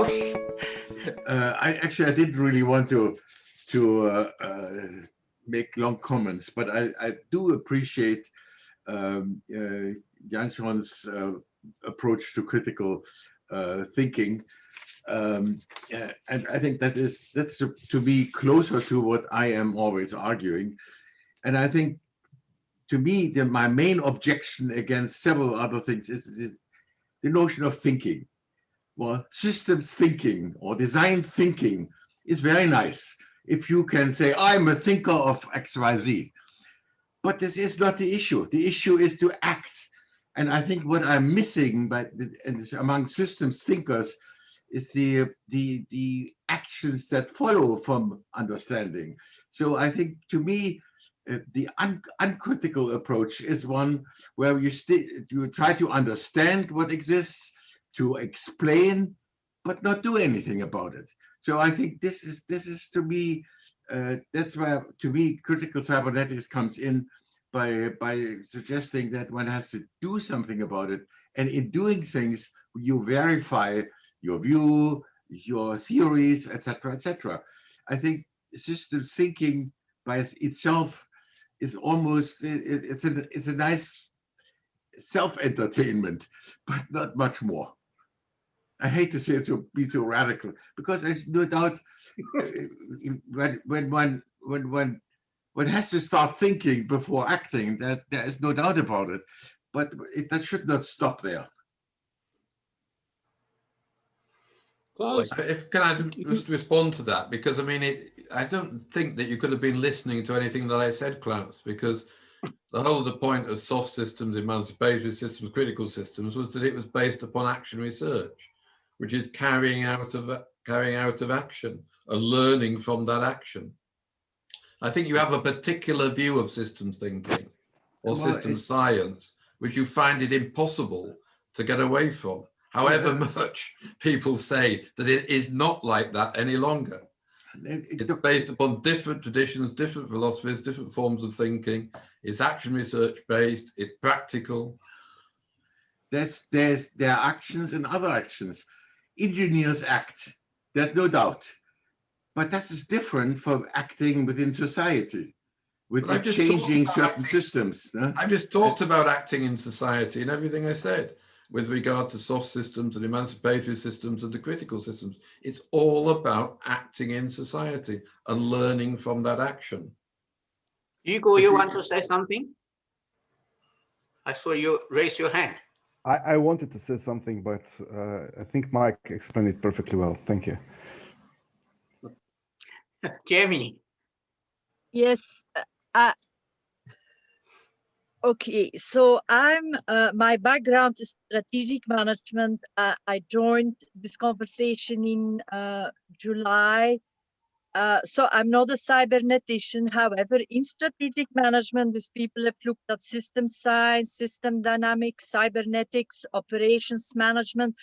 Klaus? I didn't really want to make long comments, but I do appreciate Jansson's approach to critical thinking, and I think that's to me closer to what I am always arguing. And I think, to me, my main objection against several other things is the notion of thinking. Well, systems thinking or design thinking is very nice. If you can say, I'm a thinker of XYZ, but this is not the issue. The issue is to act. And I think what I'm missing among systems thinkers is the actions that follow from understanding. So I think, to me, the uncritical approach is one where you try to understand what exists, to explain, but not do anything about it. So I think this is to me, that's where, to me, critical cybernetics comes in, by suggesting that one has to do something about it, and in doing things you verify your view, your theories, etc., etc. I think systems thinking by itself is almost, it's a nice self-entertainment, but not much more. I hate to say it, be so radical, because there's no doubt when one has to start thinking before acting. There is no doubt about it, but that should not stop there. Klaus? Can I just respond to that? Because I mean, I don't think that you could have been listening to anything that I said, Klaus, because the whole of the point of soft systems, emancipatory systems, critical systems, was that it was based upon action research, which is carrying out of action and learning from that action. I think you have a particular view of systems thinking or systems science, which you find it impossible to get away from, however much people say that it is not like that any longer. It's based upon different traditions, different philosophies, different forms of thinking. It's action research based, it's practical. There are actions and other actions. Engineers act, there's no doubt. But that is different from acting within society, with changing certain systems. I've just talked about acting in society and everything I said with regard to soft systems and emancipatory systems and the critical systems. It's all about acting in society and learning from that action. Hugo, you want to say something? I saw you raise your hand. I wanted to say something, but I think Mike explained it perfectly well. Thank you. Jamie. Yes. Okay, so my background is strategic management. I joined this conversation in July. So I'm not a cybernetician. However, in strategic management, these people have looked at system science, system dynamics, cybernetics, operations management.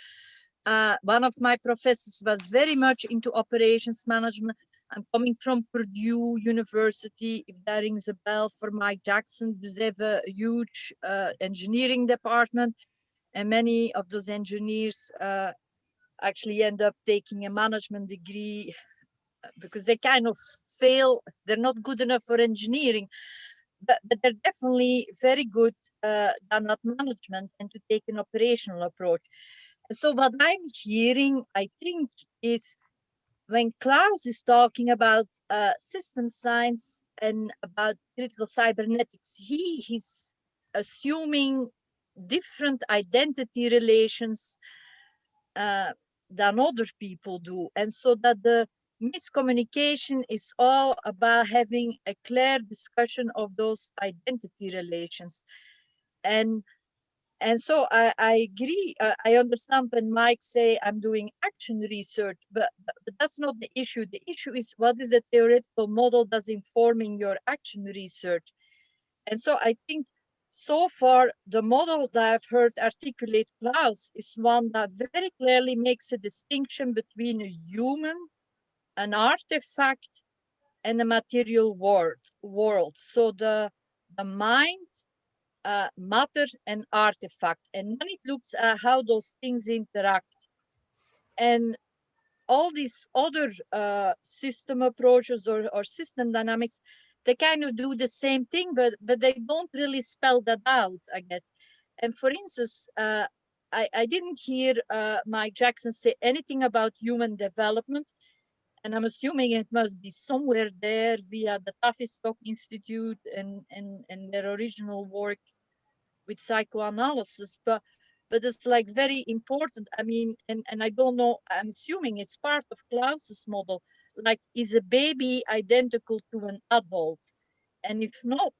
One of my professors was very much into operations management. I'm coming from Purdue University, if that rings a bell for Mike Jackson. They have a huge engineering department, and many of those engineers actually end up taking a management degree because they kind of fail. They're not good enough for engineering, but they're definitely very good done at management and to take an operational approach. So what I'm hearing, I think, is when Klaus is talking about system science and about critical cybernetics, he's assuming different identity relations than other people do. And so that the miscommunication is all about having a clear discussion of those identity relations. And so I agree. I understand when Mike say I'm doing action research, but that's not the issue. The issue is what is the theoretical model that's informing your action research. And so I think so far the model that I've heard articulate Klaus is one that very clearly makes a distinction between a human, an artifact, and a material world. So the mind, matter and artifact, and then it looks at how those things interact. And all these other system approaches or system dynamics, they kind of do the same thing, but they don't really spell that out, I guess. And for instance, I didn't hear Mike Jackson say anything about human development. And I'm assuming it must be somewhere there via the Tavistock Institute and their original work with psychoanalysis. But it's like very important. I mean, and I don't know, I'm assuming it's part of Klaus's model. Like, is a baby identical to an adult? And if not,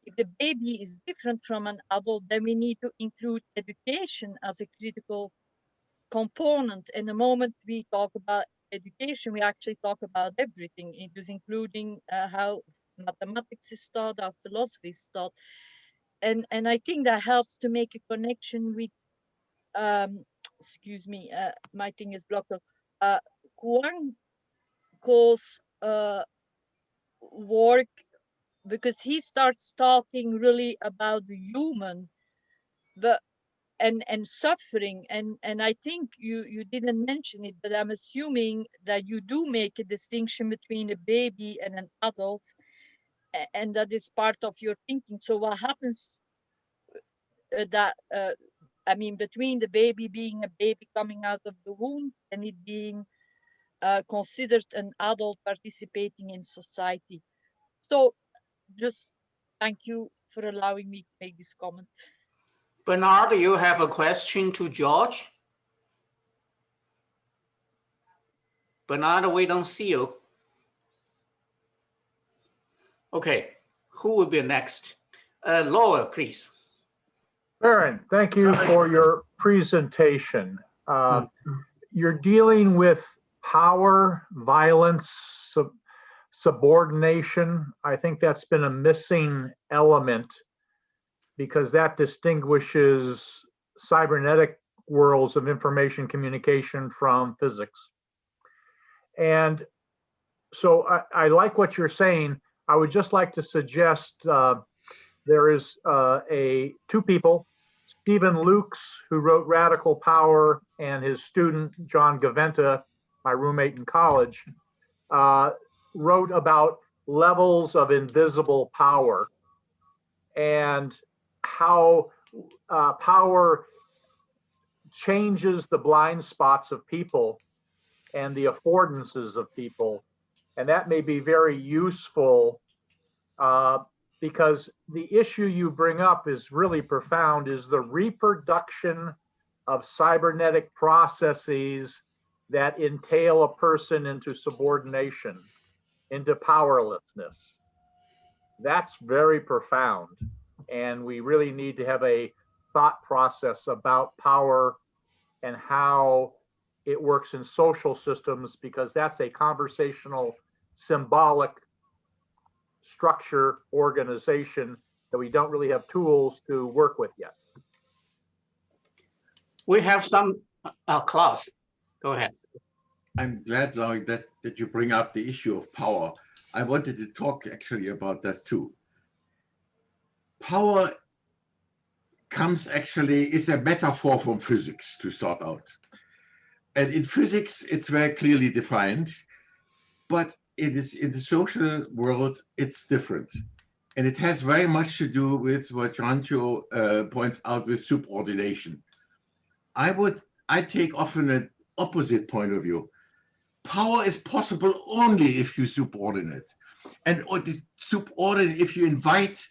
if the baby is different from an adult, then we need to include education as a critical component. And the moment we talk about education, we actually talk about everything, including how mathematics is taught, how philosophy is taught. And I think that helps to make a connection with, excuse me, my thing is blocked. Kwangko's work, because he starts talking really about the human, but and suffering, and I think you didn't mention it, but I'm assuming that you do make a distinction between a baby and an adult, and that is part of your thinking. So what happens I mean, between the baby being a baby coming out of the womb and it being considered an adult participating in society? So just thank you for allowing me to make this comment. Bernard, you have a question to George? Bernard, we don't see you. Okay, who will be next? Laura, please. Baron, thank you for your presentation. You're dealing with power, violence, subordination. I think that's been a missing element because that distinguishes cybernetic worlds of information communication from physics. And so I like what you're saying. I would just like to suggest there is two people, Stephen Lukes, who wrote Radical Power, and his student, John Gaventa, my roommate in college, wrote about levels of invisible power and how power changes the blind spots of people and the affordances of people. And that may be very useful because the issue you bring up is really profound, is the reproduction of cybernetic processes that entail a person into subordination, into powerlessness. That's very profound. And we really need to have a thought process about power and how it works in social systems, because that's a conversational, symbolic structure, organization that we don't really have tools to work with yet. We have some, Klaus, go ahead. I'm glad, Laurie, that you bring up the issue of power. I wanted to talk actually about that too. Power is a metaphor from physics to start out. And in physics, it's very clearly defined, but in the social world, it's different. And it has very much to do with what Rancho points out with subordination. I take often an opposite point of view. Power is possible only if you subordinate. And if you invite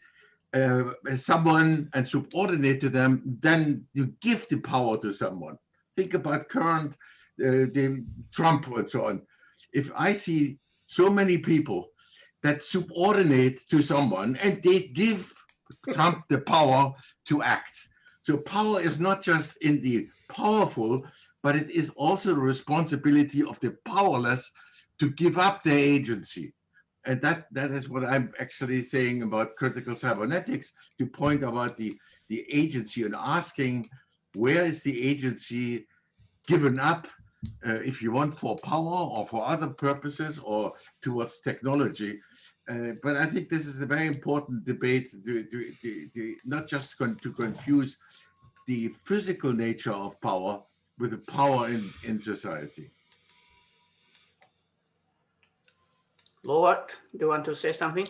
someone and subordinate to them, then you give the power to someone. Think about current Trump and so on. If I see so many people that subordinate to someone and they give Trump the power to act. So power is not just in the powerful, but it is also the responsibility of the powerless to give up their agency. And that is what I'm actually saying about critical cybernetics, to point about the agency and asking, where is the agency given up, if you want, for power or for other purposes or towards technology. But I think this is a very important debate, not just to confuse the physical nature of power with the power in society. Lord, do you want to say something?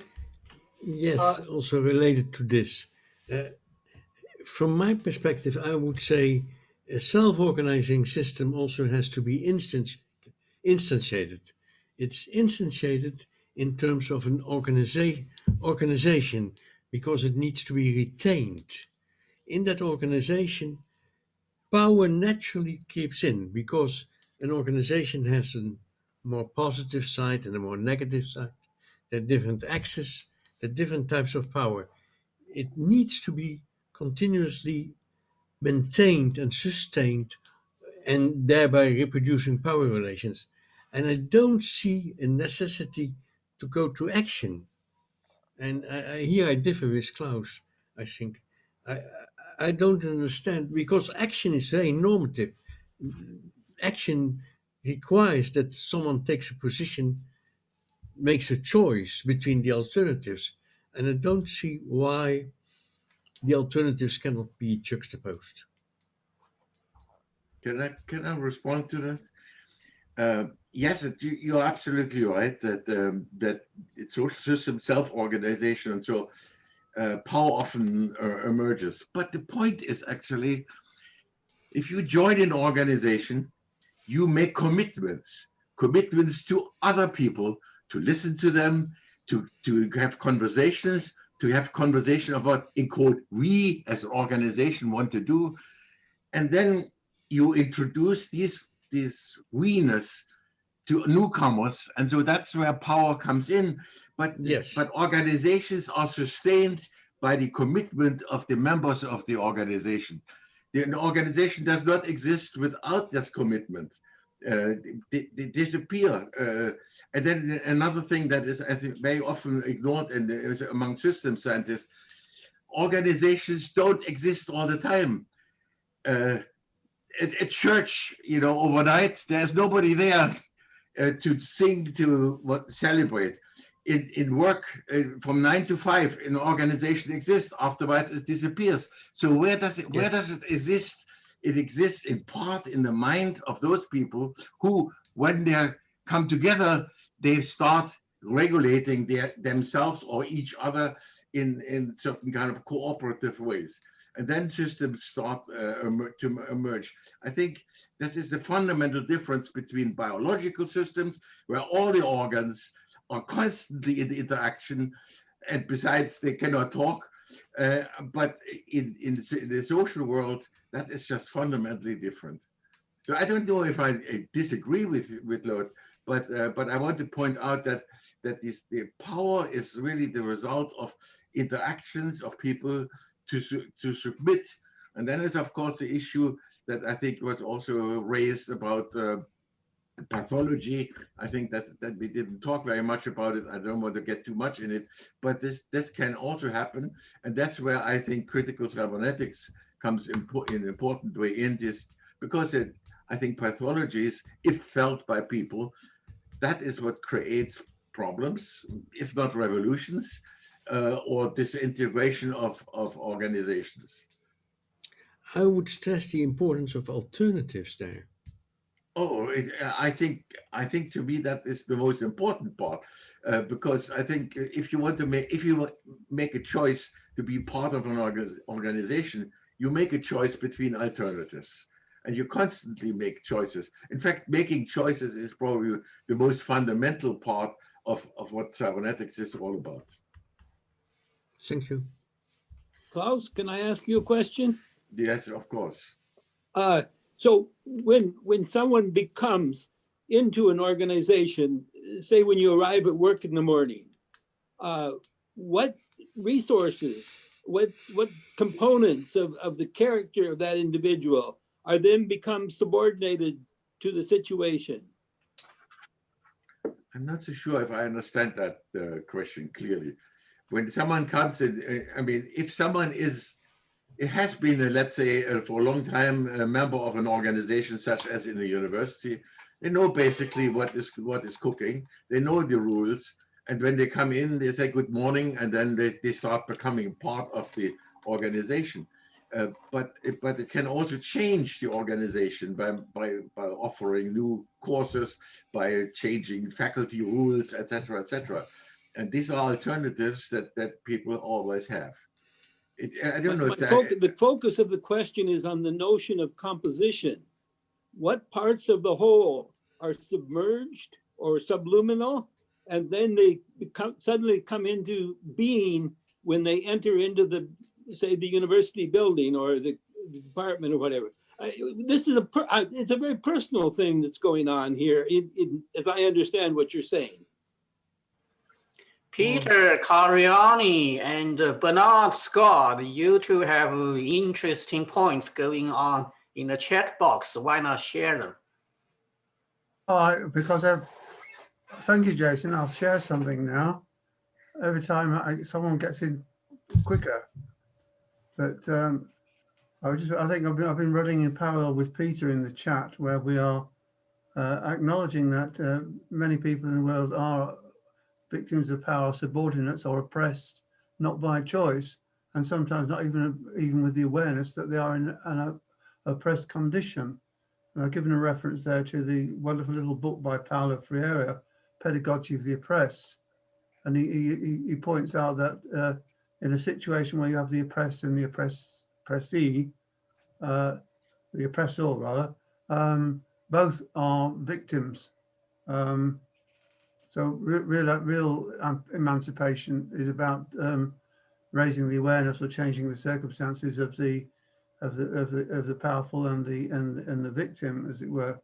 Yes, also related to this. From my perspective, I would say a self-organizing system also has to be instantiated. It's instantiated in terms of an organization because it needs to be retained. In that organization, power naturally creeps in because an organization has a more positive side and a more negative side. There are different axes, there are different types of power. It needs to be continuously maintained and sustained and thereby reproducing power relations. And I don't see a necessity to go to action. And here I differ with Klaus, I think. I, I don't understand because action is very normative. Action requires that someone takes a position, makes a choice between the alternatives. And I don't see why the alternatives cannot be juxtaposed. Can I respond to that? Yes, you're absolutely right that that social system self-organization and so power often emerges. But the point is actually, if you join an organization, you make commitments to other people, to listen to them, to have conversations, of what, in quote, we as an organization want to do. And then you introduce these we-ness to newcomers. And so that's where power comes in. But, Yes. but organizations are sustained by the commitment of the members of the organization. The organization does not exist without this commitment. They disappear. And then another thing that is, I think, very often ignored among system scientists, organizations don't exist all the time. At church, overnight, there's nobody there to sing, to celebrate. In work, from 9 to 5, an organization exists. Afterwards, it disappears. So where does it exist? It exists in part in the mind of those people who, when they come together, they start regulating themselves or each other in certain kind of cooperative ways. And then systems start to emerge. I think this is the fundamental difference between biological systems, where all the organs are constantly in interaction, and besides they cannot talk. But in the social world, that is just fundamentally different. So I don't know if I disagree with Lord, but I want to point out that the power is really the result of interactions of people to submit. And then is of course the issue that I think was also raised about pathology. I think that we didn't talk very much about it. I don't want to get too much in it, but this can also happen, and that's where I think critical cybernetics comes in an important way in this, because I think pathologies, if felt by people, that is what creates problems, if not revolutions, or disintegration of organizations. I would stress the importance of alternatives there. Oh, I think to me that is the most important part, because I think if you make a choice to be part of an organization, you make a choice between alternatives, and you constantly make choices. In fact, making choices is probably the most fundamental part of what cybernetics is all about. Thank you. Klaus, can I ask you a question? Yes, of course. So when someone becomes into an organization, say when you arrive at work in the morning, what resources, what components of the character of that individual are then become subordinated to the situation? I'm not so sure if I understand that question clearly. When someone comes in, I mean, if someone has been, let's say, for a long time, a member of an organization such as in a university, they know basically what is cooking. They know the rules. And when they come in, they say good morning, and then they start becoming part of the organization. but it can also change the organization by offering new courses, by changing faculty rules, etc., etc. And these are alternatives that people always have. I don't know if that. The focus of the question is on the notion of composition. What parts of the whole are submerged or subluminal, and then they suddenly come into being when they enter into the, say, the university building or the department or whatever. This is it's a very personal thing that's going on here, as I understand what you're saying. Peter Cariani and Bernard Scott, you two have interesting points going on in the chat box. Why not share them? Thank you, Jason. I'll share something now. Every time someone gets in quicker, but I think I've been running in parallel with Peter in the chat, where we are acknowledging that many people in the world are victims of power, subordinates, or oppressed, not by choice, and sometimes not even with the awareness that they are in an oppressed condition. And I've given a reference there to the wonderful little book by Paulo Freire, Pedagogy of the Oppressed. And he points out that in a situation where you have the oppressed and the oppressee, the oppressor rather, both are victims. So real emancipation is about raising the awareness or changing the circumstances of the powerful and the victim, as it were.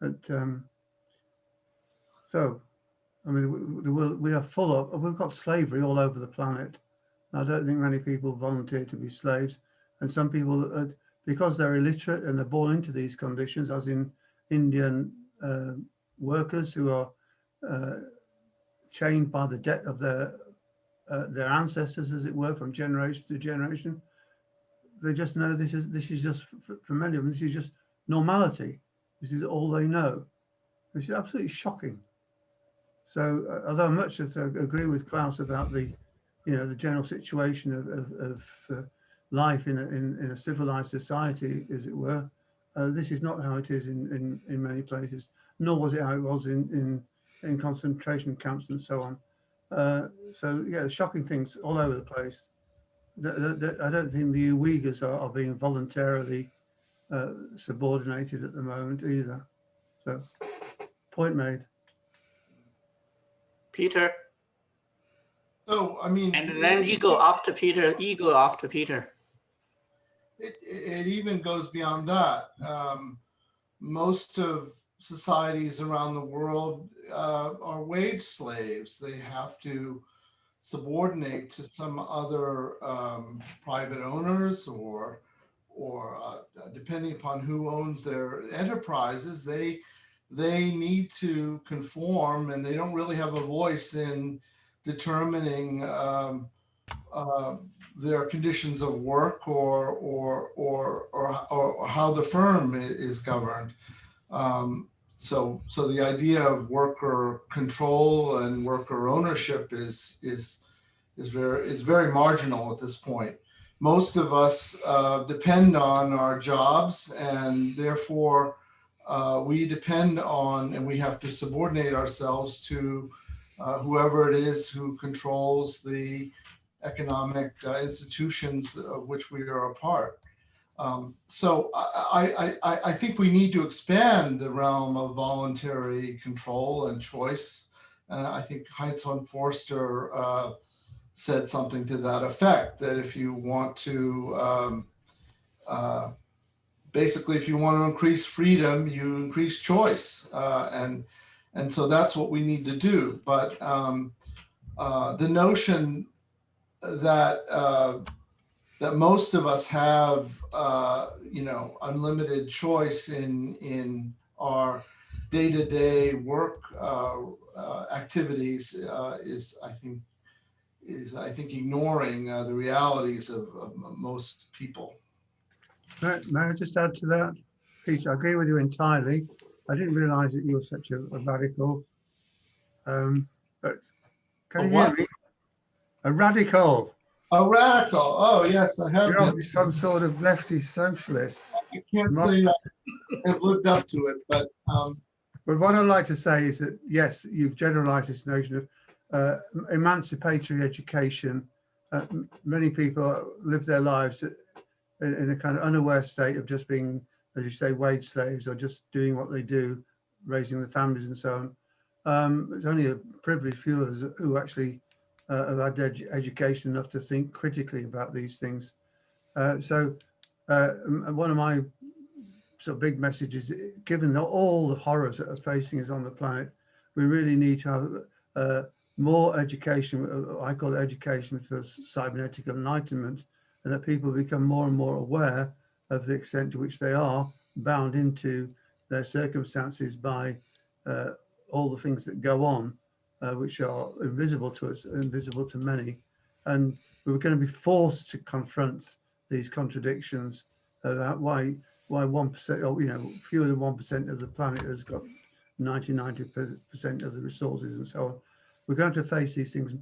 But so, I mean, we are full of, we've got slavery all over the planet. I don't think many people volunteer to be slaves, and some people, because they're illiterate and they're born into these conditions, as in Indian workers who are chained by the debt of their ancestors, as it were, from generation to generation. They just know this is just, for many of them, this is just normality. This is all they know. This is absolutely shocking. So, although I much agree with Klaus about the general situation of life in a civilized society, as it were, this is not how it is in many places, nor was it how it was in concentration camps and so on. So yeah, shocking things all over the place. I don't think the Uyghurs are being voluntarily subordinated at the moment either. So, point made. Peter? So, I mean, and then you go after Peter. It even goes beyond that. Most of societies around the world are wage slaves. They have to subordinate to some other private owners, or depending upon who owns their enterprises, they need to conform, and they don't really have a voice in determining their conditions of work or how the firm is governed. So the idea of worker control and worker ownership is very marginal at this point. Most of us depend on our jobs, and therefore we depend on, and we have to subordinate ourselves to whoever it is who controls the economic institutions of which we are a part. So I think we need to expand the realm of voluntary control and choice. I think Heinz von Forster said something to that effect, that if you want to, basically, if you want to increase freedom, you increase choice. And so that's what we need to do. But the notion that most of us have, unlimited choice in our day-to-day work activities is I think ignoring the realities of most people. May I just add to that, Peter? I agree with you entirely. I didn't realize that you were such a radical. But can you hear me? A radical. A radical. Oh, yes, I have You're been. obviously some sort of lefty socialist. I can't say I've lived up to it, but But what I'd like to say is that, yes, you've generalized this notion of emancipatory education. Many people live their lives in a kind of unaware state of just being, as you say, wage slaves or just doing what they do, raising the families and so on. It's only a privileged few of us who actually have had education enough to think critically about these things. So one of my sort of big messages, given all the horrors that are facing us on the planet, we really need to have more education. I call it education for cybernetic enlightenment, and that people become more and more aware of the extent to which they are bound into their circumstances by all the things that go on, which are invisible to us, invisible to many. And we're going to be forced to confront these contradictions about why 1% or fewer than 1% of the planet has got 90% of the resources and so on. We're going to face these things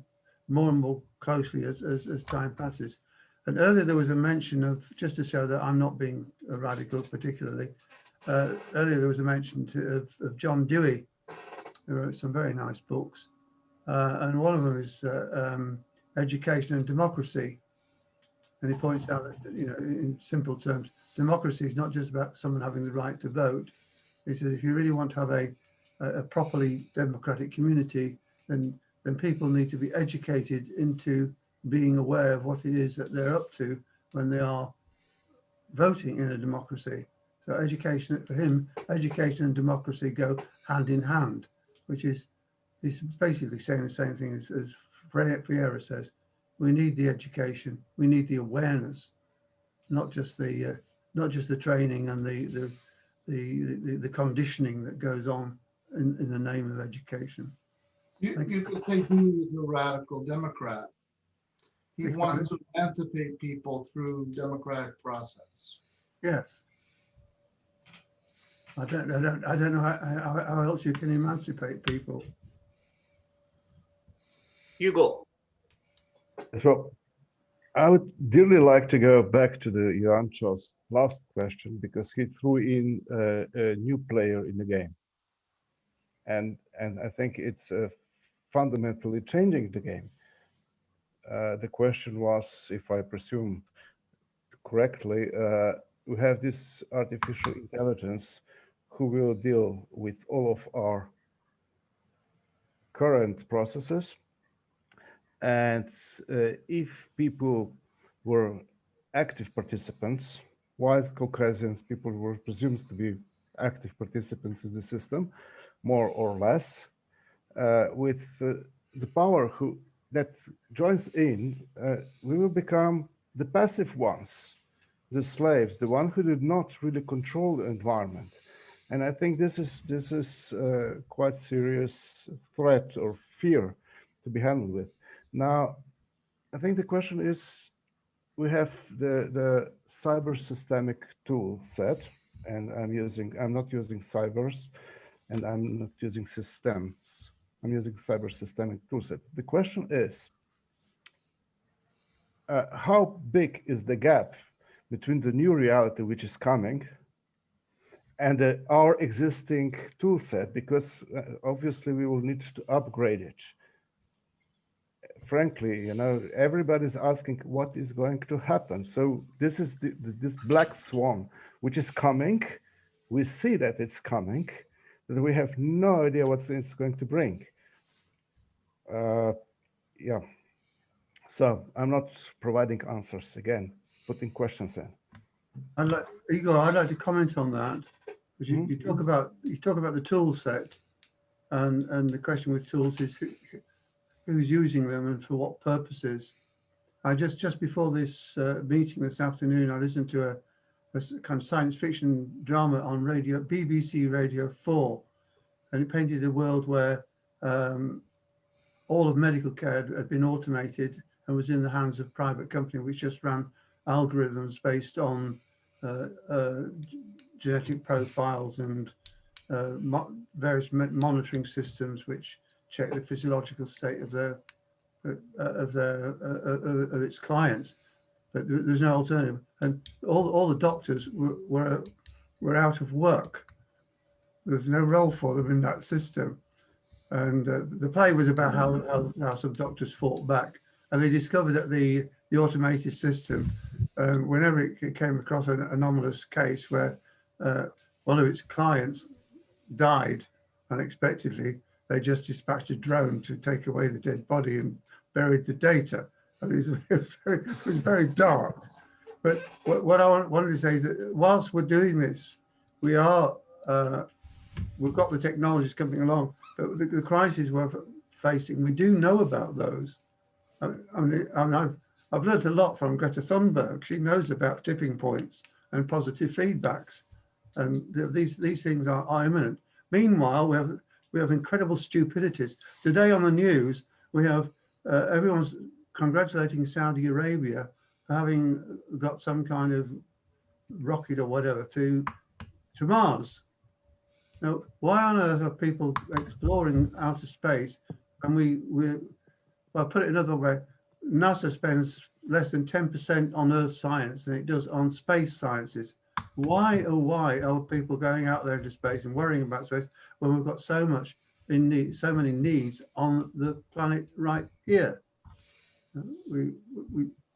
more and more closely as time passes. And earlier there was a mention of, just to show that I'm not being a radical particularly, earlier there was a mention of John Dewey, who wrote some very nice books. And one of them is Education and Democracy. And he points out that, in simple terms, democracy is not just about someone having the right to vote. He says if you really want to have a properly democratic community, then people need to be educated into being aware of what it is that they're up to when they are voting in a democracy. So education, for him, education and democracy go hand in hand, which is he's basically saying the same thing as Freire says. We need the education, we need the awareness, not just the training and the conditioning that goes on in the name of education. you could say he was a radical Democrat. He wants to emancipate people through democratic process. Yes. I don't know how else you can emancipate people. Hugo. So I would dearly like to go back to the Joancho's last question, because he threw in a new player in the game. And I think it's fundamentally changing the game. The question was, if I presume correctly, we have this artificial intelligence who will deal with all of our current processes. And if people were active participants, white Caucasians people were presumed to be active participants in the system, more or less, with the power that joins in, we will become the passive ones, the slaves, the one who did not really control the environment. And I think this is quite serious threat or fear to be handled with. Now, I think the question is, we have the cyber systemic tool set, and I'm not using cybers, and I'm not using systems. I'm using cyber systemic tool set. The question is, how big is the gap between the new reality which is coming and our existing tool set? Because obviously we will need to upgrade it. Frankly, everybody's asking what is going to happen. So this is this black swan, which is coming. We see that it's coming, but we have no idea what it's going to bring. Yeah. So I'm not providing answers again, putting questions in. Igor, I'd like to comment on that. Because you talk about the tool set, and the question with tools is who's using them and for what purposes. I just before this meeting this afternoon, I listened to a kind of science fiction drama on radio, BBC Radio 4, and it painted a world where all of medical care had been automated and was in the hands of a private company which just ran algorithms based on genetic profiles and various monitoring systems which check the physiological state of their of its clients, but there's no alternative. And all the doctors were out of work. There's no role for them in that system. And the play was about how some doctors fought back, and they discovered that the automated system, whenever it came across an anomalous case where one of its clients died unexpectedly, they just dispatched a drone to take away the dead body and buried the data. I mean, it was very dark. But what I wanted to say is that whilst we're doing this, we've got the technologies coming along, but the crises we're facing, we do know about those. I've learned a lot from Greta Thunberg. She knows about tipping points and positive feedbacks, and these things are imminent. Meanwhile, we have incredible stupidities. Today on the news, we have everyone's congratulating Saudi Arabia for having got some kind of rocket or whatever to Mars. Now, why on earth are people exploring outer space? And well, put it another way, NASA spends less than 10% on Earth science than it does on space sciences. Why, oh why, are people going out there into space and worrying about space when we've got so many needs on the planet right here?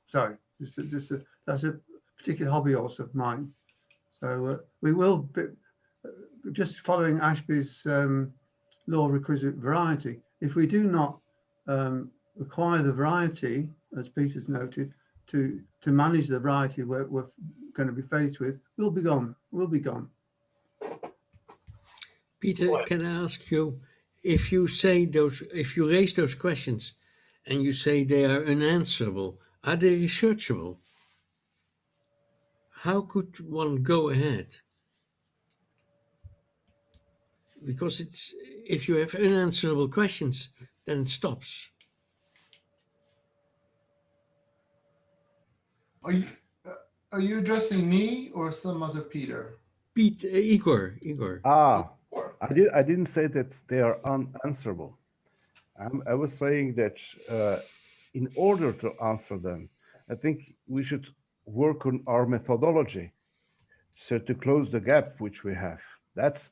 Sorry, that's a particular hobby horse of mine. So we will be, just following Ashby's law of requisite variety. If we do not acquire the variety, as Peter's noted, to manage the variety we're going to be faced with, we'll be gone. We'll be gone. Peter, can I ask you, if you raise those questions and you say they are unanswerable, are they researchable? How could one go ahead? Because if you have unanswerable questions, then it stops. Are you addressing me or some other Peter? Igor. I didn't say that they are unanswerable. I was saying that in order to answer them, I think we should work on our methodology, so to close the gap which we have. That's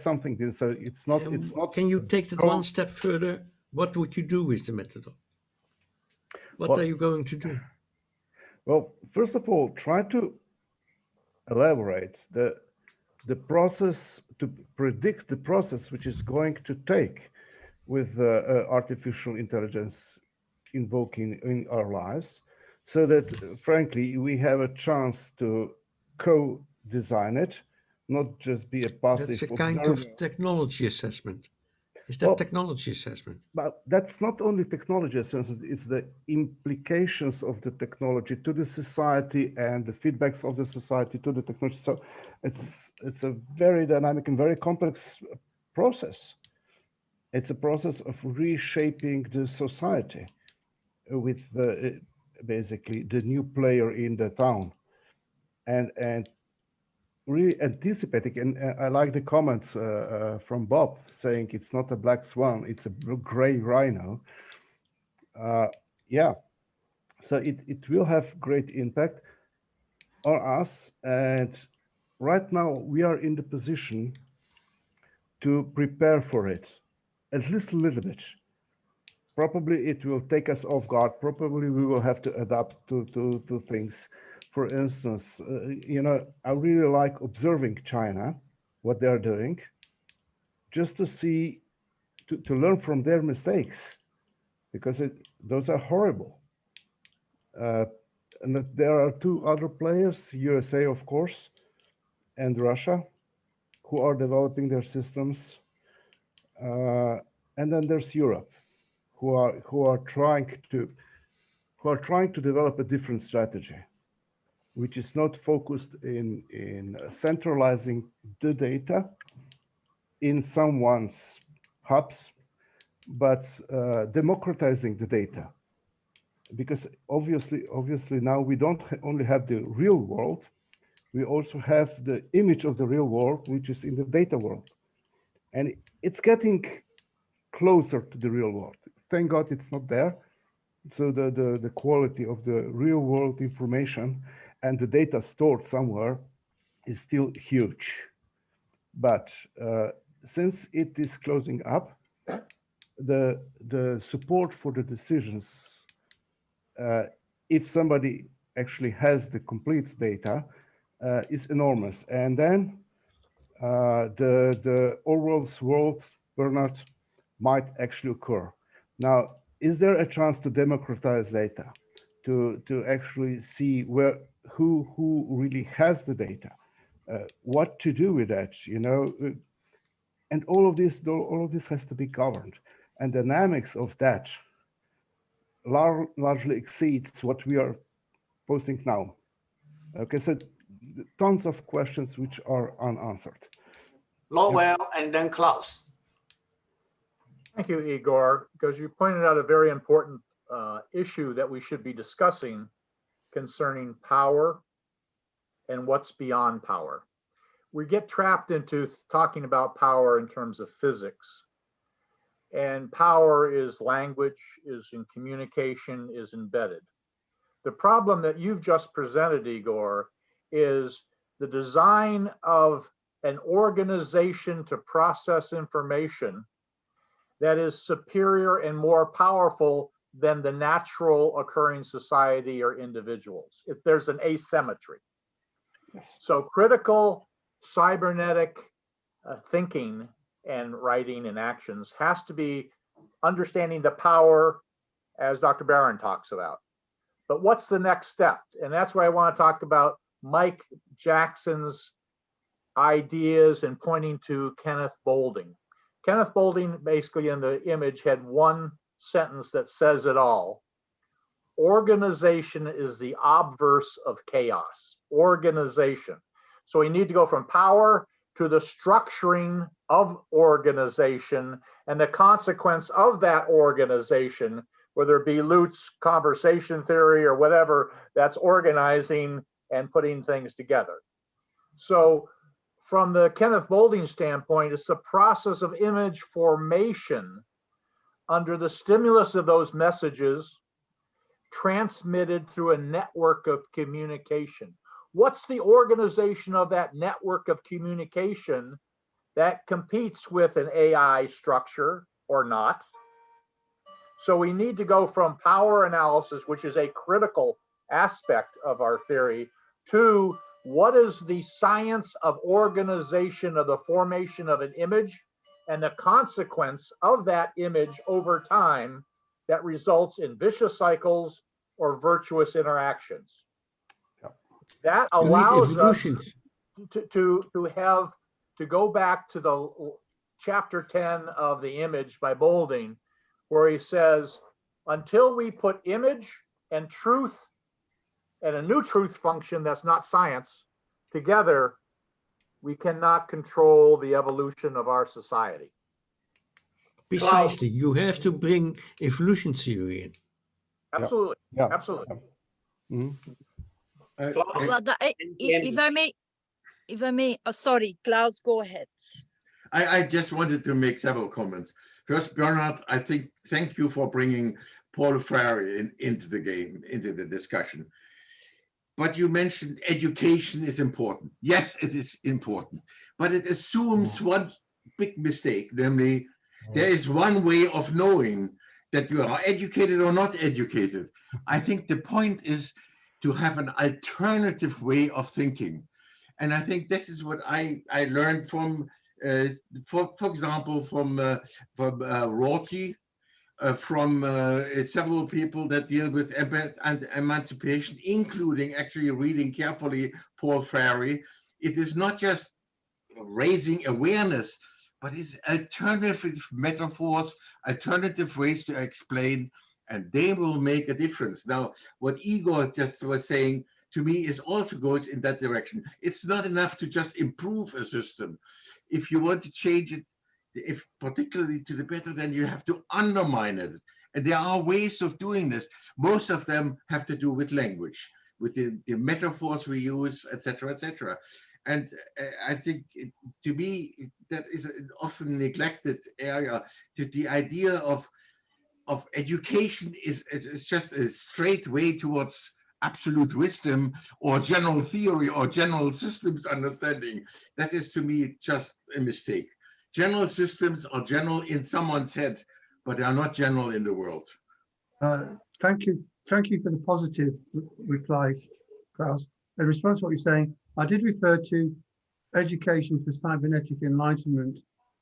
something. So it's not. Can you take that one step further? What would you do with the methodology? What are you going to do? Well, first of all, try to elaborate the process, to predict the process which is going to take with artificial intelligence invoking in our lives, so that frankly we have a chance to co-design it, not just be a passive That's a observer. kind of technology assessment. Is that technology assessment? But that's not only technology assessment, it's the implications of the technology to the society and the feedbacks of the society to the technology. So it's a very dynamic and very complex process. It's a process of reshaping the society with basically the new player in the town, and really anticipating. And I like the comments from Bob saying it's not a black swan, it's a gray rhino. Yeah, so it will have great impact on us. And right now we are in the position to prepare for it, at least a little bit. Probably it will take us off guard. Probably we will have to adapt to things. For instance, I really like observing China, what they're doing, just to see, to learn from their mistakes, because those are horrible. And there are two other players, USA, of course, and Russia, who are developing their systems. And then there's Europe, who are trying to develop a different strategy, which is not focused in centralizing the data in someone's hubs, but democratizing the data. Because obviously now we don't only have the real world, we also have the image of the real world, which is in the data world. And it's getting closer to the real world. Thank God it's not there, So the quality of the real world information and the data stored somewhere is still huge. But since it is closing up, the support for the decisions, if somebody actually has the complete data, is enormous. And then the Orwell's world burnout might actually occur. Now, is there a chance to democratize data, to actually see who really has the data, what to do with that, you know, and all of this has to be governed, and the dynamics of that largely exceeds what we are posting now. Okay, so tons of questions which are unanswered. Lowell and then Klaus. Thank you, Igor, because you pointed out a very important issue that we should be discussing concerning power and what's beyond power. We get trapped into talking about power in terms of physics. And power is language, is in communication, is embedded. The problem that you've just presented, Igor, is the design of an organization to process information that is superior and more powerful than the natural occurring society or individuals. If there's an asymmetry. Yes. So critical cybernetic thinking and writing and actions has to be understanding the power, as Dr. Barron talks about. But what's the next step? And that's where I want to talk about Mike Jackson's ideas and pointing to Kenneth Boulding. Kenneth Boulding, basically in the image, had one sentence that says it all. Organization is the obverse of chaos. Organization. So we need to go from power to the structuring of organization and the consequence of that organization, whether it be Lutz conversation theory or whatever, that's organizing and putting things together. So from the Kenneth Boulding standpoint, it's the process of image formation under the stimulus of those messages transmitted through a network of communication. What's the organization of that network of communication that competes with an AI structure or not? So we need to go from power analysis, which is a critical aspect of our theory, to what is the science of organization of the formation of an image and the consequence of that image over time that results in vicious cycles or virtuous interactions. That allows us to go back to the chapter 10 of the image by Boulding, where he says, until we put image and truth and a new truth function that's not science together, we cannot control the evolution of our society. Precisely, you have to bring evolution theory in. Absolutely, Yeah. absolutely. Mhm. Well, if I may, sorry, Klaus, go ahead. I just wanted to make several comments. First, Bernard, I think, thank you for bringing Paul Freire into the game, into the discussion. But you mentioned education is important. Yes, it is important, but it assumes one big mistake, namely, there is one way of knowing that you are educated or not educated. I think the point is to have an alternative way of thinking. And I think this is what I learned from, for example, from Rorty, from several people that deal with and emancipation, including actually reading carefully Paul Freire. It is not just raising awareness, but it's alternative metaphors, alternative ways to explain, and they will make a difference. Now, what Igor just was saying to me is also goes in that direction. It's not enough to just improve a system. If you want to change it, if particularly to the better, then you have to undermine it. And there are ways of doing this. Most of them have to do with language, with the metaphors we use, etc., etc. And I think, to me, that is an often neglected area, to the idea of of education is just a straight way towards absolute wisdom or general theory or general systems understanding. That is, to me, just a mistake. General systems are general in someone's head, but they are not general in the world. Thank you for the positive reply, Klaus. In response to what you're saying, I did refer to education for cybernetic enlightenment,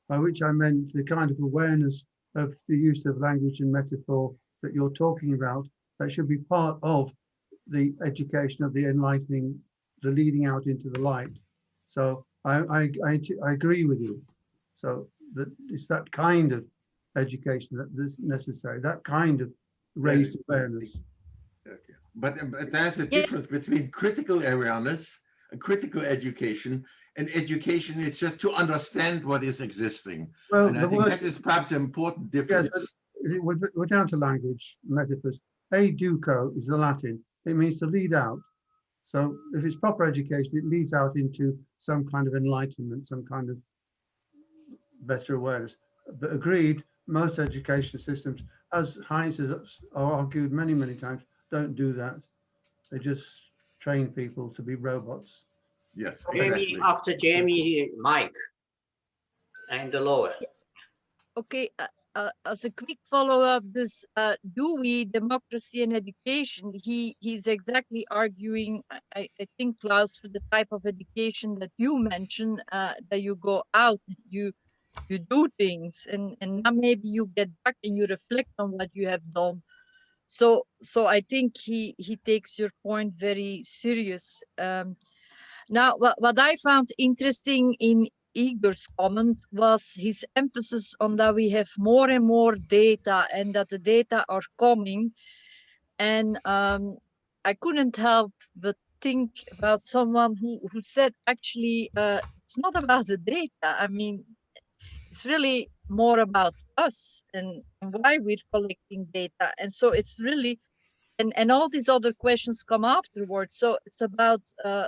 by which I meant the kind of awareness of the use of language and metaphor that you're talking about, that should be part of the education of the enlightening, the leading out into the light. So I agree with you. So that it's that kind of education that is necessary, that kind of raised awareness. Okay. But there's a difference between critical awareness and critical education, and education is just to understand what is existing. Well, and I think that is perhaps an important difference. Yes, we're down to language metaphors. Educo is the Latin. It means to lead out. So if it's proper education, it leads out into some kind of enlightenment, some kind of better awareness. But agreed, most education systems, as Heinz has argued many, many times, don't do that. They just train people to be robots. Yes, Jamie, exactly. after Jamie, Mike, and Laura. Okay, as a quick follow-up, this Dewey, democracy and education, he's exactly arguing, I think, Klaus, for the type of education that you mentioned, that you go out, you do things, and now maybe you get back and you reflect on what you have done. So I think he takes your point very serious. Now, what I found interesting in Igor's comment was his emphasis on that we have more and more data and that the data are coming. And I couldn't help but think about someone who said, actually, it's not about the data. I mean, it's really more about us and why we're collecting data. And so it's really, and all these other questions come afterwards. So it's about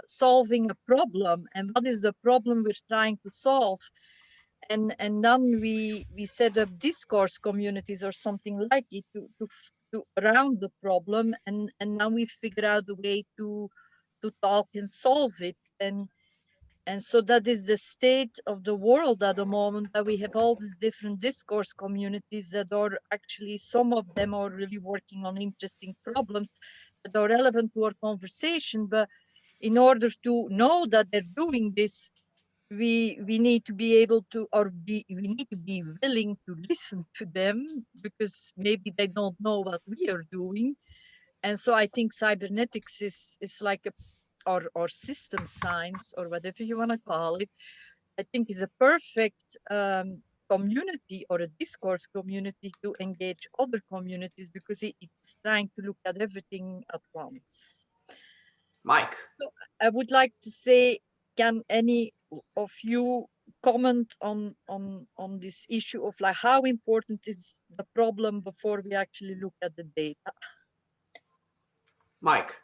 solving a problem, and what is the problem we're trying to solve. And then we set up discourse communities or something like it to around the problem, and now we figure out a way to talk and solve it. And so that is the state of the world at the moment, that we have all these different discourse communities that are actually, some of them are really working on interesting problems that are relevant to our conversation. But in order to know that they're doing this, we need to be able to, we need to be willing to listen to them, because maybe they don't know what we are doing. And so I think cybernetics is like a, or system science, or whatever you want to call it, I think is a perfect community or a discourse community to engage other communities, because it's trying to look at everything at once. Mike. So I would like to say, can any of you comment on this issue of like how important is the problem before we actually look at the data? Mike,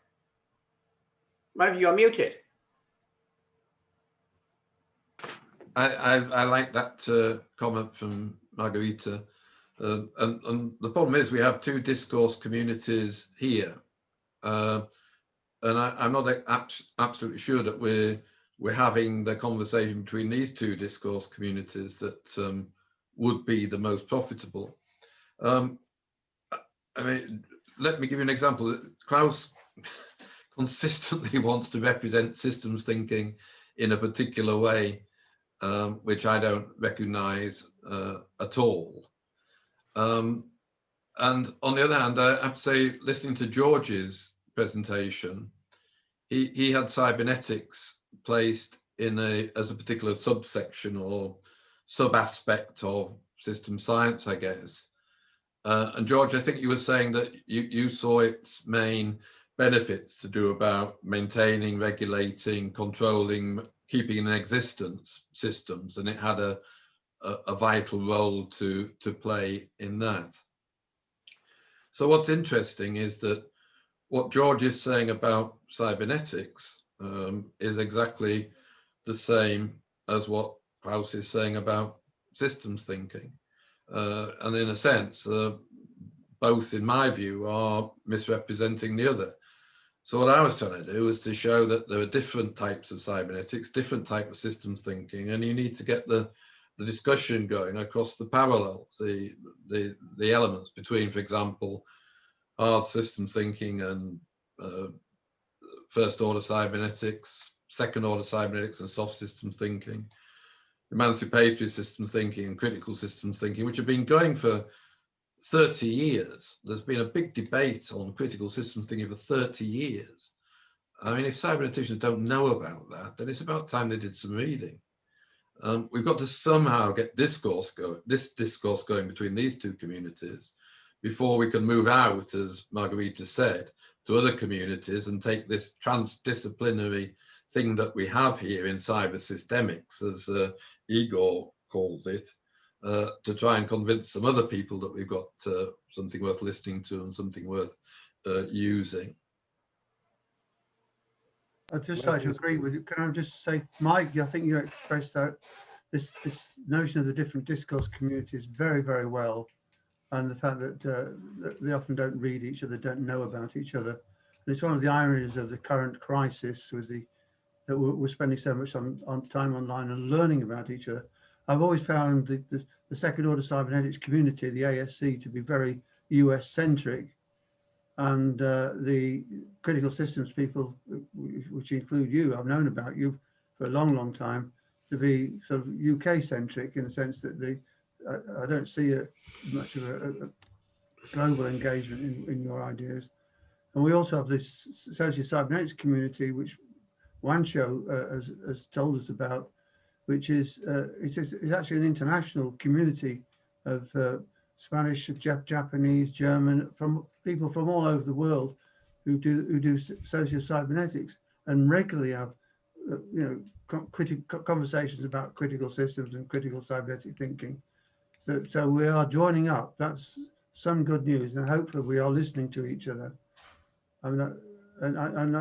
you're muted. I like that comment from Margarita. And the problem is we have two discourse communities here. And I'm not absolutely sure that we're having the conversation between these two discourse communities that would be the most profitable. I mean, let me give you an example. Klaus consistently wants to represent systems thinking in a particular way, which I don't recognize at all. And on the other hand, I have to say, listening to George's presentation, he had cybernetics placed in as a particular subsection or sub-aspect of system science, I guess. And George, I think you were saying that you saw its main benefits to do about maintaining, regulating, controlling, keeping in existence systems, and it had a vital role to play in that. So what's interesting is that what George is saying about cybernetics is exactly the same as what Klaus is saying about systems thinking. And in a sense, both, in my view, are misrepresenting the other. So what I was trying to do was to show that there are different types of cybernetics, different types of systems thinking, and you need to get the discussion going across the parallels, the elements between, for example, hard systems thinking and first order cybernetics, second order cybernetics and soft systems thinking, emancipatory systems thinking and critical systems thinking, which have been going for 30 years. There's been a big debate on critical systems thinking for 30 years. I mean, if cyberneticians don't know about that, then it's about time they did some reading. We've got to somehow get this discourse going between these two communities before we can move out, as Margarita said, to other communities and take this transdisciplinary thing that we have here in cyber systemics, as Igor calls it, to try and convince some other people that we've got something worth listening to and something worth using. I'd just like to agree with you. Can I just say, Mike, I think you expressed that this notion of the different discourse communities very, very well, and the fact that they often don't read each other, don't know about each other. And it's one of the ironies of the current crisis with that we're spending so much on time online and learning about each other. I've always found the second order cybernetics community, the ASC, to be very US centric, and the critical systems people, which include you, I've known about you for a long, long time, to be sort of UK centric in the sense that I don't see much of a global engagement in your ideas. And we also have this social cybernetics community, which Wancho has told us about, which is it's actually an international community of Spanish, Japanese, German, from people from all over the world who do social cybernetics and regularly have conversations about critical systems and critical cybernetic thinking. So we are joining up. That's some good news, and hopefully we are listening to each other. I mean, and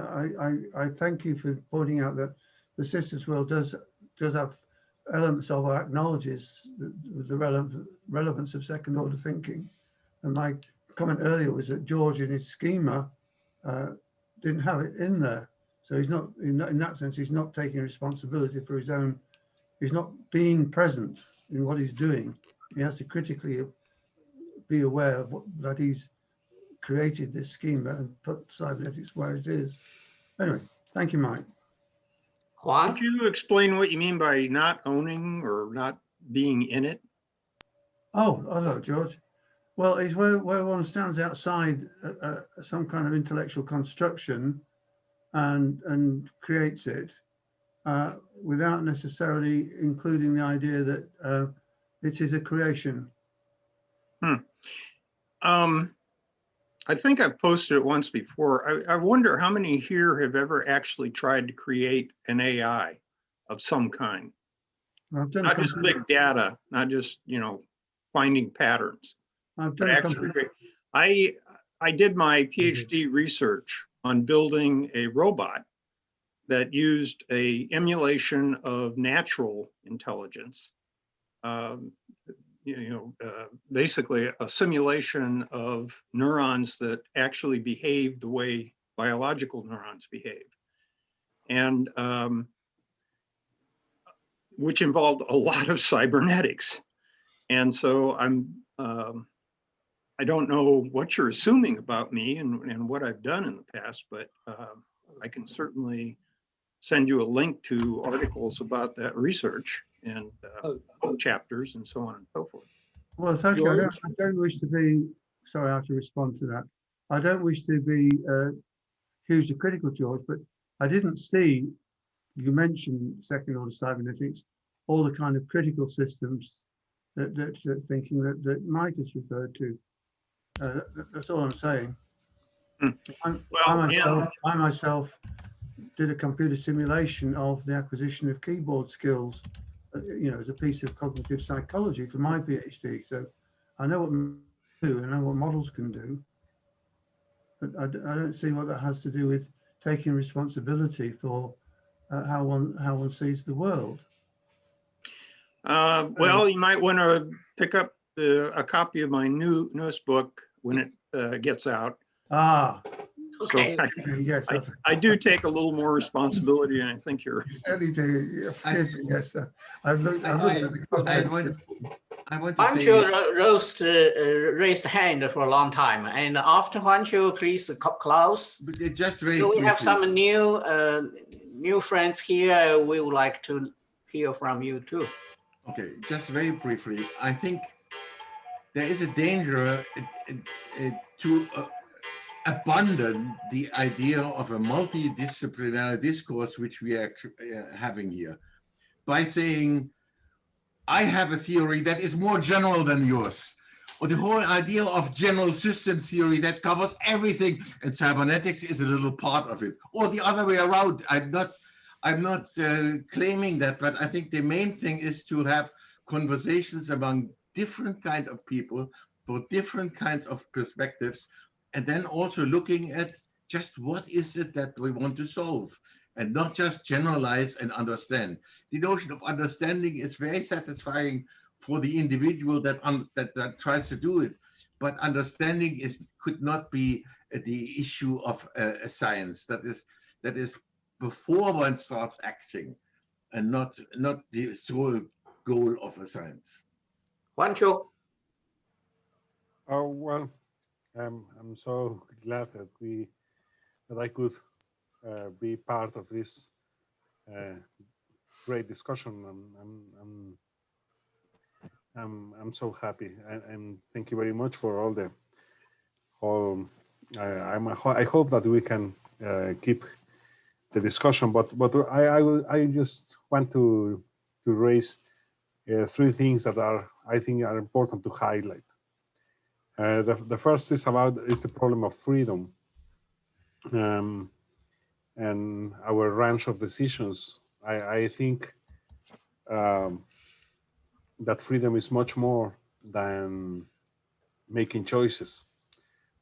I thank you for pointing out that the systems world does have elements of or acknowledges the relevance of second order thinking. And my comment earlier was that George in his schema didn't have it in there. So he's not, in that sense, he's not taking responsibility for his own, he's not being present in what he's doing. He has to critically be aware of that he's created this schema and put cybernetics where it is. Anyway, thank you, Mike. Juan? Could you explain what you mean by not owning or not being in it? Oh, hello, George. Well, it's where one stands outside some kind of intellectual construction and creates it without necessarily including the idea that it is a creation. I think I've posted it once before. I wonder how many here have ever actually tried to create an AI of some kind. I've done not just big data, not just, finding patterns. I've But done actually, I did my PhD research on building a robot that used a emulation of natural intelligence. Basically a simulation of neurons that actually behave the way biological neurons behave. And which involved a lot of cybernetics. And so I don't know what you're assuming about me and what I've done in the past, but I can certainly send you a link to articles about that research and book chapters and so on and so forth. Well, thank you. I don't wish to be, sorry, I have to respond to that. I don't wish to be hugely critical, George, but I didn't see, you mentioned second order cybernetics, all the kind of critical systems that thinking that Mike has referred to. That's all I'm saying. I myself did a computer simulation of the acquisition of keyboard skills, as a piece of cognitive psychology for my PhD. So I know what to do, I know what models can do, but I don't see what that has to do with taking responsibility for how one sees the world. Well, you might want to pick up a copy of my newest book, when it gets out. Ah, Okay. So yes, I do take a little more responsibility, and I think you're. you certainly do. Forgive me, yes, sir. I've looked at the I contents. want to Huanqiu raised hand for a long time, and after Huanqiu, please close. just very So we have briefly. some new friends here. We would like to hear from you too. Okay, just very briefly. I think there is a danger to abandon the idea of a multidisciplinary discourse which we are having here by saying, I have a theory that is more general than yours. Or the whole idea of general system theory that covers everything, and cybernetics is a little part of it. Or the other way around. I'm not claiming that, but I think the main thing is to have conversations among different kind of people for different kinds of perspectives, and then also looking at just what is it that we want to solve, and not just generalize and understand. The notion of understanding is very satisfying for the individual that tries to do it, but understanding could not be the issue of a science. That is before one starts acting, and not the sole goal of a science. Huanqiu. Oh, well, I'm so glad that I could be part of this great discussion. I'm so happy, and thank you very much for all the whole. I hope that we can keep the discussion, but I just want to raise three things that I think are important to highlight. The first is the problem of freedom, and our range of decisions. I think that freedom is much more than making choices.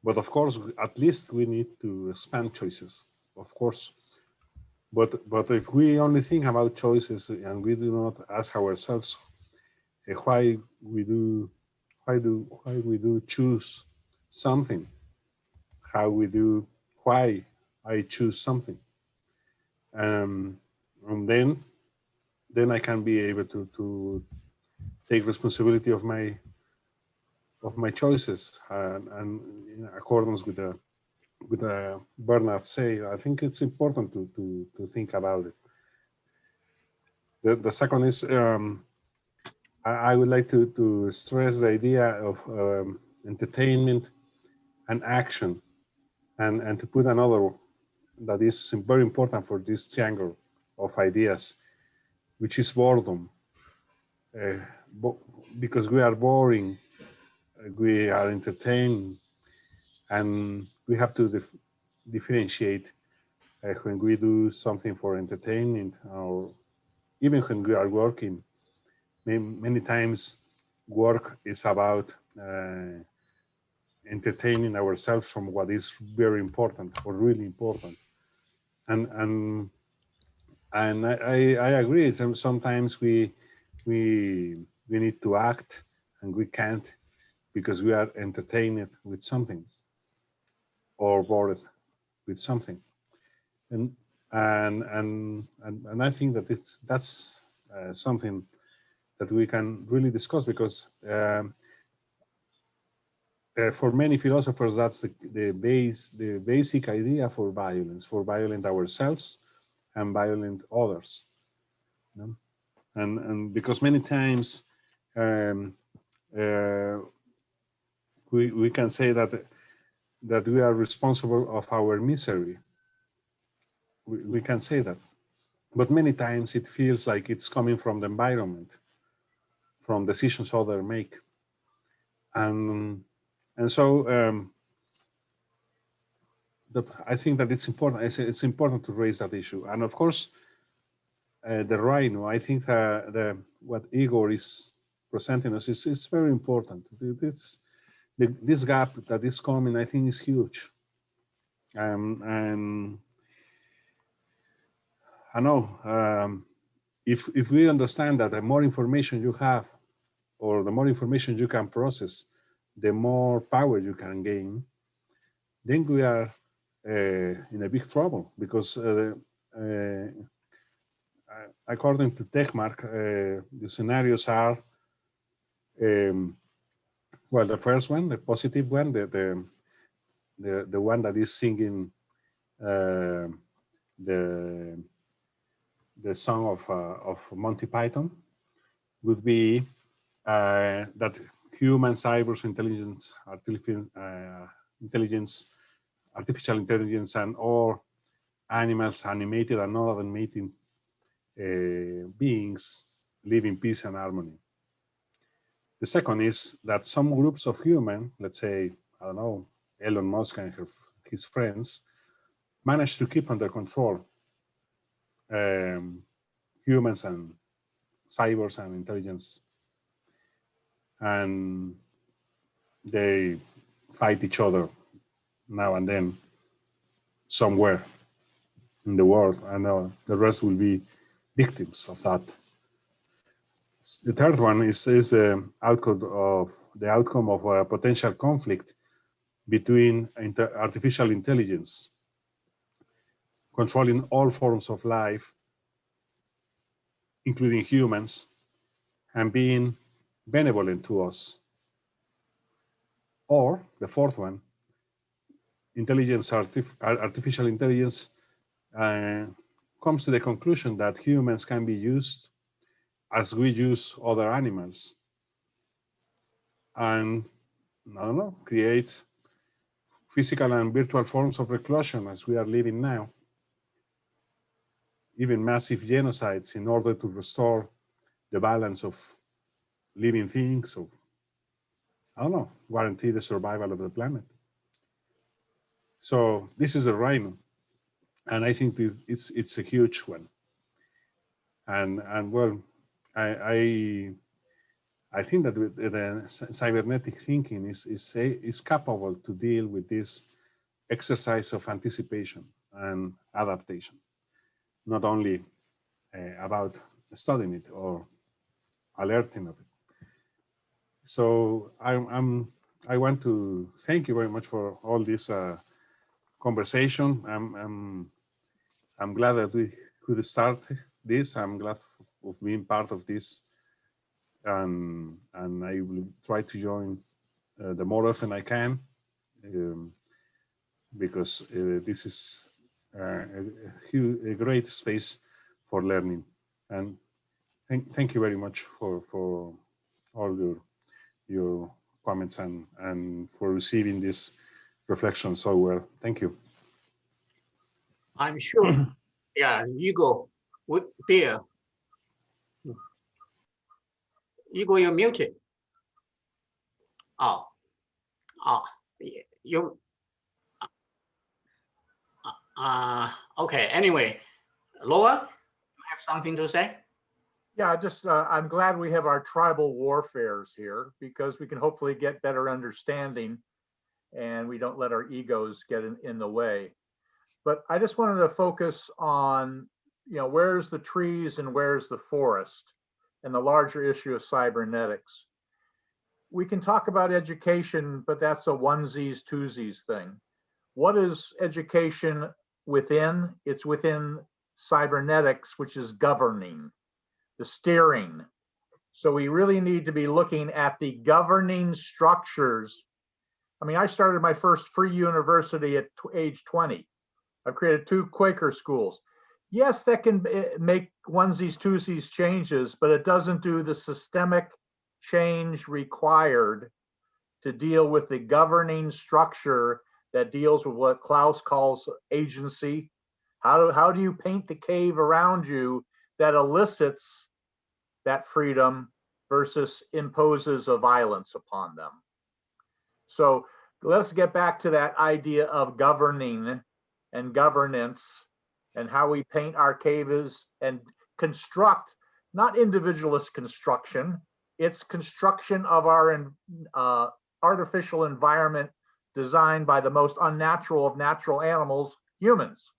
But of course, at least we need to expand choices, of course. But if we only think about choices and we do not ask ourselves why we do choose something, why I choose something, and then I can be able to take responsibility of my choices, and in accordance with Bernard say, I think it's important to think about it. The second is I would like to stress the idea of entertainment and action, and to put another that is very important for this triangle of ideas, which is boredom. Because we are boring, we are entertained, and we have to differentiate when we do something for entertainment, or even when we are working. Many times work is about entertaining ourselves from what is very important or really important. And I agree. Sometimes we need to act, and we can't because we are entertained with something or bored with something. And I think that that's something that we can really discuss, because for many philosophers, that's the basic idea for violent ourselves and violent others. You know? And because many times we can say that we are responsible of our misery. We can say that, but many times it feels like it's coming from the environment, from decisions others make, and so I think that it's important. It's important to raise that issue, and of course, the rhino. I think what Igor is presenting us is very important. This gap that is coming, I think, is huge, and I know if we understand that the more information you have, or the more information you can process, the more power you can gain, then we are in a big trouble, because according to Techmark, the scenarios are, well, the first one, the positive one, the one that is singing the song of Monty Python, would be that human cyber intelligence, artificial intelligence, and all animals, animated and non-animated beings, live in peace and harmony. The second is that some groups of humans, let's say, I don't know, Elon Musk and his friends, manage to keep under control humans and cybers and intelligence, and they fight each other now and then somewhere in the world, and the rest will be victims of that. The third one is the outcome of a potential conflict between artificial intelligence controlling all forms of life, including humans, and being benevolent to us. Or the fourth one, artificial intelligence comes to the conclusion that humans can be used as we use other animals, and I don't know, create physical and virtual forms of reclusion as we are living now, even massive genocides in order to restore the balance of living things, of, I don't know, guarantee the survival of the planet. So this is a rhino, and I think it's a huge one. And well, I think that with the cybernetic thinking is capable to deal with this exercise of anticipation and adaptation, not only about studying it or alerting of it. So I want to thank you very much for all this conversation. I'm glad that we could start this. I'm glad of being part of this, and I will try to join the more often I can, because this is a great space for learning. And thank you very much for all your comments and for receiving this reflection so well. Thank you. I'm sure. Yeah, Hugo, Beer. Hugo, you're muted. Oh, you. Okay. Anyway, Laura, you have something to say? Yeah, just I'm glad we have our tribal warfares here, because we can hopefully get better understanding, and we don't let our egos get in the way. But I just wanted to focus on, where's the trees and where's the forest, and the larger issue of cybernetics. We can talk about education, but that's a onesies, twosies thing. What is education within? It's within cybernetics, which is governing, the steering. So we really need to be looking at the governing structures. I mean, I started my first free university at age 20. I've created 2 Quaker schools. Yes, that can make onesies, twosies changes, but it doesn't do the systemic change required to deal with the governing structure that deals with what Klaus calls agency. How do you paint the cave around you that elicits that freedom versus imposes a violence upon them? So let's get back to that idea of governing and governance, and how we paint our caves and construct, not individualist construction, it's construction of our artificial environment designed by the most unnatural of natural animals, humans.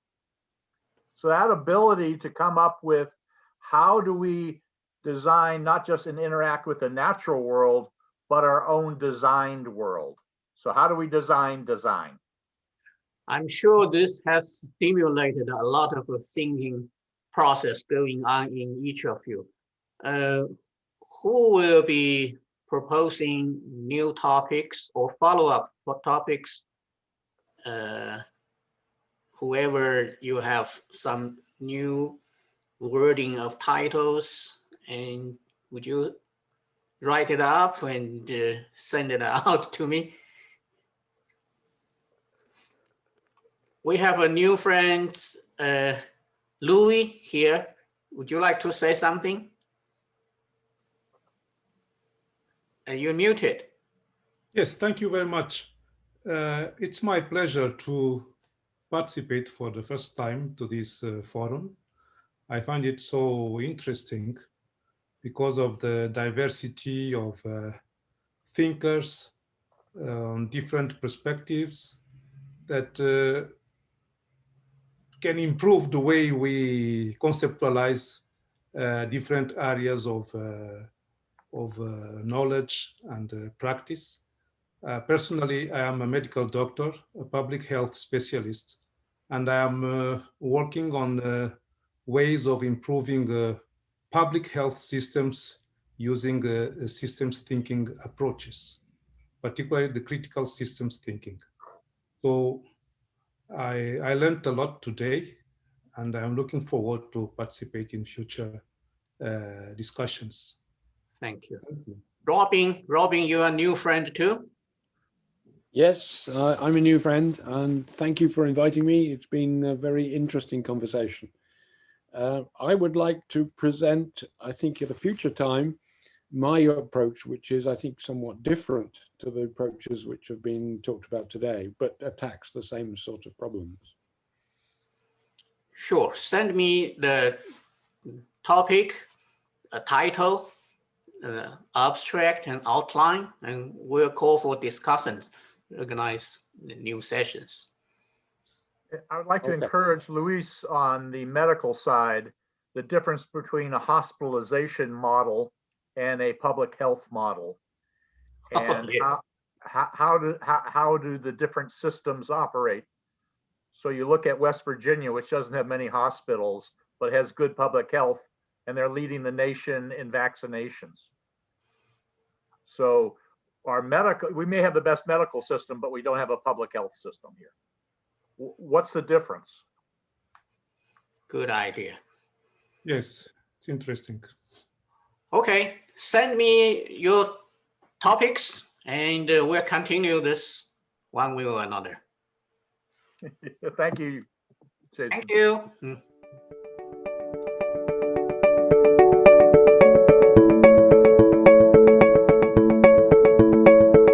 So that ability to come up with how do we design not just and interact with the natural world, but our own designed world. So how do we design design? I'm sure this has stimulated a lot of thinking process going on in each of you. Who will be proposing new topics or follow-up topics? Whoever you have some new wording of titles, and would you write it up and send it out to me? We have a new friend, Louis here. Would you like to say something? You're muted. Yes, thank you very much. It's my pleasure to participate for the first time to this forum. I find it so interesting because of the diversity of thinkers, different perspectives that can improve the way we conceptualize different areas of knowledge and practice. Personally, I am a medical doctor, a public health specialist, and I am working on ways of improving public health systems using systems thinking approaches, particularly the critical systems thinking. So I learned a lot today, and I'm looking forward to participate in future discussions. Thank you. Thank you. Robin, you're a new friend too? Yes, I'm a new friend, and thank you for inviting me. It's been a very interesting conversation. I would like to present, I think at a future time, my approach, which is, I think, somewhat different to the approaches which have been talked about today, but attacks the same sort of problems. Sure. Send me the topic, a title, abstract, and outline, and we'll call for discussions, organize new sessions. I would like to encourage Luis on the medical side, the difference between a hospitalization model and a public health model, and yes. how do the different systems operate. So you look at West Virginia, which doesn't have many hospitals, but has good public health, and they're leading the nation in vaccinations. So we may have the best medical system, but we don't have a public health system here. What's the difference? Good idea. Yes, it's interesting. Okay, send me your topics and we'll continue this one way or another. Thank you, Jason. Thank you.